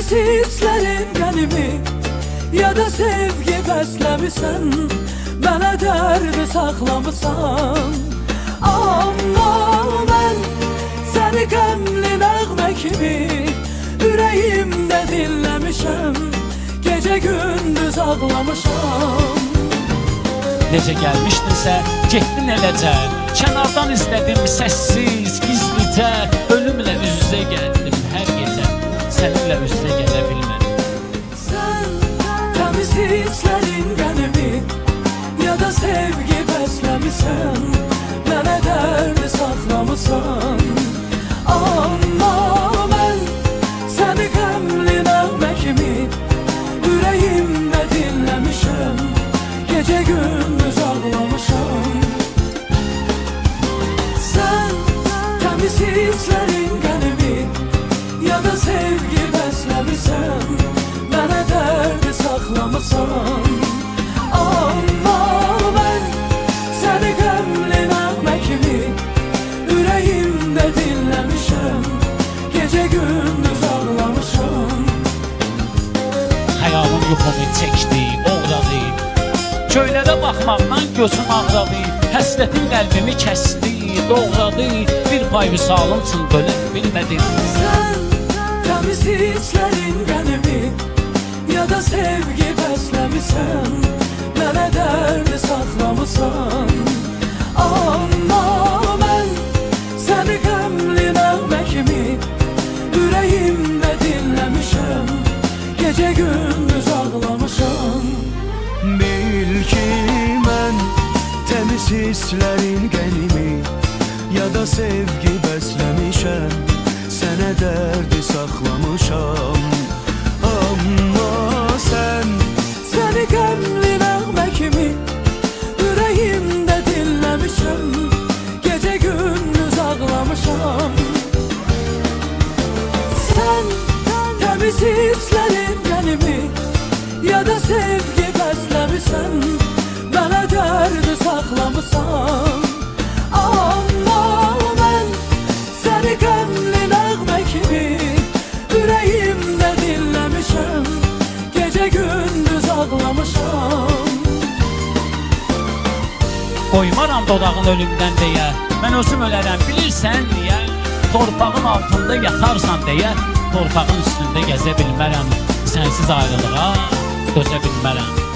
Təmiz hisslərin qənimi, ya da sevgi bəsləmisən, mənə dərdi saxlamısan. Amma mən səni qəmli nəğmə kimi ürəyimdə dinləmişəm, gecə gündüz ağlamışam. Necə gəlmişdinsə, getdin eləcə, kənardan izlədim səssiz, gizlicə, ölümlə üz-üzə gəldim hər gecə, səninlə üz-üzə gələ bilmədim. Sən təmiz hisslərin qənimi, ya da sevgi bəsləmisən, mənə dərdi saxlamısan. Amma mən səni qəmli nəğmə kimi ürəyimdə dinləmişəm, gecə gündüz ağlamışam. Sən təmiz hisslərin qənimi, ya da sevgi bəsləmisən, mənə dərdi saxlamısan. Amma mən səni qəmli nəğmə kimi ürəyimdə dinləmişəm, gecə gündüz ağlamışam. Xəyalım yuxumu çəkdi, oğradı, göylərə baxmaqdan gözüm ağradı, həsrətin qəlbimi kəsdi, doğradı, bir pay vüsalım üçün bölə bilmədim. Sən təmiz hisslərin qənimi, ya da sevgi bəsləmisən, mənə dərdi saxlamısan. Amma mən səni qəmli nəğmə kimi ürəyimdə dinləmişəm, gecə gündüz ağlamışam. Bil ki mən təmiz hisslərin qənimi, ya da sevgi bəsləmişəm, sənə dərdi saxlamışam. Amma sən səni qəmli nəğmə kimi ürəyimdə dinləmişəm, gecə gündüz ağlamışam. Sən təmiz hisslərin qənimi, ya da sevgi bəsləmisən, mənə dərdi saxlamısan. Amma mən səni qəmli nəğmə kimi ürəyimdə dinləmişəm, gecə gündüz ağlamışam. Qoymaram dodağın ölümdən deyə, mən özüm ölərəm bilirsən niyə? Torpağın altında yatarsan deyə, torpağın üstündə gəzə bilmərəm, sənsiz ayrılığa dözə bilmərəm.